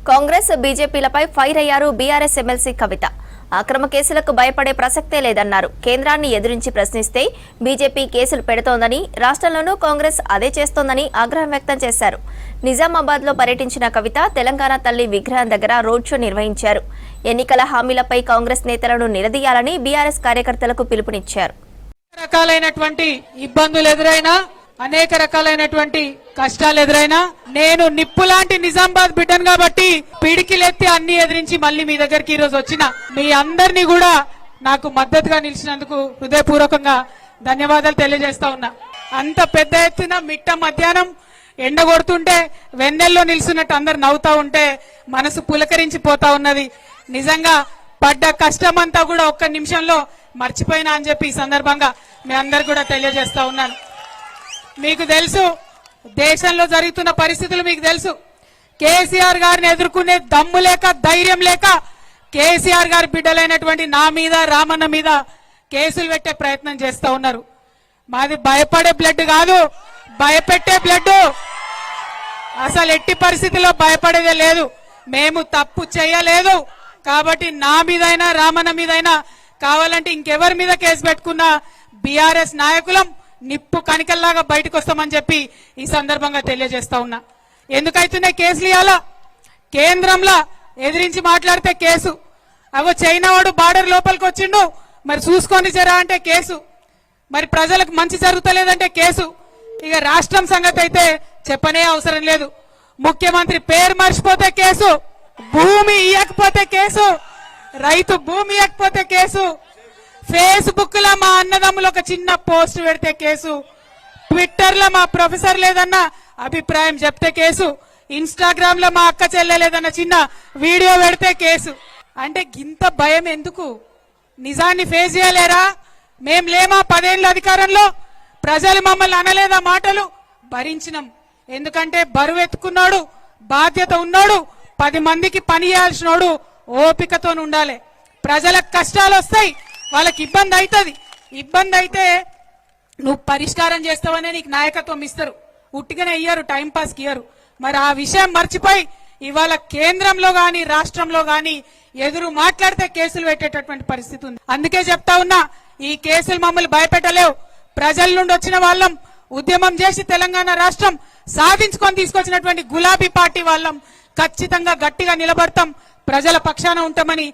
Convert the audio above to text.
Congress బీజేపీలపై fire అయ్యారు BRS MLC కవిత. అక్రమ కేసులకు భయపడే ప్రసక్తే లేదన్నారు. కేంద్రాన్ని ఎదురించి ప్రశ్నిస్తే బీజేపీ కేసులు పెడుతోందని, రాష్ట్రంలోనూ కాంగ్రెస్ అదే చేస్తోందని ఆగ్రహం వ్యక్తం చేశారు. నిజామాబాద్ లో పర్యటించిన కవిత తెలంగాణ తల్లి విగ్రహం దగ్గర రోడ్ షో నిర్వహించారు. ఎన్నికల హామీలపై కాంగ్రెస్ నేతలను నిలదీయాలని బీఆర్ఎస్ కార్యకర్తలకు పిలుపునిచ్చారు. రకాలైనటువంటి ఇబ్బందులు ఎదురైనా, అనేక రకాలైనటువంటి కష్టాలు ఎదురైనా నేను నిప్పులాంటి నిజామాబాద్ బిడ్డను కాబట్టి పిడికిలెత్తి అన్ని ఎదిరించి మళ్ళీ మీ దగ్గరికి ఈ రోజు వచ్చిన మీ అందరినీ కూడా నాకు మద్దతుగా నిలిచినందుకు హృదయపూర్వకంగా ధన్యవాదాలు తెలియజేస్తా ఉన్నా. అంత పెద్ద ఎత్తున మిట్ట మధ్యాహ్నం ఎండ కొడుతుంటే వెన్నెల్లో నిలుస్తున్నట్టు అందరు నవ్వుతా ఉంటే మనసు పులకరించిపోతా ఉన్నది. నిజంగా పడ్డ కష్టమంతా కూడా ఒక్క నిమిషంలో మర్చిపోయినా అని చెప్పి ఈ సందర్భంగా మీ అందరు కూడా తెలియజేస్తా ఉన్నాను. మీకు తెలుసు, దేశంలో జరుగుతున్న పరిస్థితులు మీకు తెలుసు. కేసీఆర్ గారిని ఎదుర్కొనే దమ్ము లేక, ధైర్యం లేక కేసీఆర్ గారి బిడ్డలైనటువంటి నా మీద, రామన్న మీద కేసులు పెట్టే ప్రయత్నం చేస్తా ఉన్నారు. మాది భయపడే బ్లడ్ కాదు, భయపెట్టే బ్లడ్. అసలు ఎట్టి పరిస్థితుల్లో భయపడేదే లేదు. మేము తప్పు చేయలేదు కాబట్టి నా మీదైనా, రామన్న మీదైనా, కావాలంటే ఇంకెవరి మీద కేసు పెట్టుకున్నా బీఆర్ఎస్ నాయకులం నిప్పు కణికల్లాగా బయటకు వస్తామని చెప్పి ఈ సందర్భంగా తెలియజేస్తా ఉన్నా. ఎందుకైతున్నాయి కేసులు? ఇవ్వాలా కేంద్రంలో ఎదిరించి మాట్లాడితే కేసు. అవో చైనా వాడు బార్డర్ లోపలికి వచ్చిండు, మరి చూసుకొని జరా అంటే కేసు. మరి ప్రజలకు మంచి జరుగుతలేదంటే కేసు. ఇక రాష్ట్రం సంగతి అయితే చెప్పనే అవసరం లేదు. ముఖ్యమంత్రి పేరు మర్చిపోతే కేసు, భూమి ఇవ్వకపోతే కేసు, రైతు భూమి ఇవ్వకపోతే కేసు, ఫేస్బుక్ లో మా అన్నదమ్ములు ఒక చిన్న పోస్ట్ పెడితే కేసు, ట్విట్టర్ లో మా ప్రొఫెసర్ లేదన్న అభిప్రాయం చెప్తే కేసు, ఇన్స్టాగ్రామ్ లో మా అక్క చెల్లెలేదన్న చిన్న వీడియో పెడితే కేసు. అంటే గింత భయం ఎందుకు? నిజాన్ని ఫేస్ చేయలేరా? మేం లేమా 10 ఏళ్ళ అధికారంలో? ప్రజలు మమ్మల్ని అనలేదా మాటలు? భరించినాం. ఎందుకంటే బరువు ఎత్తుకున్నాడు, బాధ్యత ఉన్నాడు, 10 మందికి పని చేయాల్సినోడు ఓపికతో ఉండాలి. ప్రజలకు కష్టాలు వస్తాయి, వాళ్ళకి ఇబ్బంది అవుతుంది. ఇబ్బంది అయితే నువ్వు పరిష్కారం చేస్తావనే నీకు నాయకత్వం ఇస్తారు, ఉట్టిగానే ఇయ్యరు, టైంపాస్కి ఇయ్యరు. మరి ఆ విషయం మర్చిపోయి ఇవాళ కేంద్రంలో గాని, రాష్ట్రంలో గాని ఎదురు మాట్లాడితే కేసులు పెట్టేటటువంటి పరిస్థితి ఉంది. అందుకే చెప్తా ఉన్నా, ఈ కేసులు మమ్మల్ని భయపెట్టలేవు. ప్రజల నుండి వచ్చిన వాళ్ళం, ఉద్యమం చేసి తెలంగాణ రాష్ట్రం సాధించుకొని తీసుకొచ్చినటువంటి గులాబీ పార్టీ వాళ్ళం. ఖచ్చితంగా గట్టిగా నిలబడతాం, ప్రజల పక్షాన ఉంటామని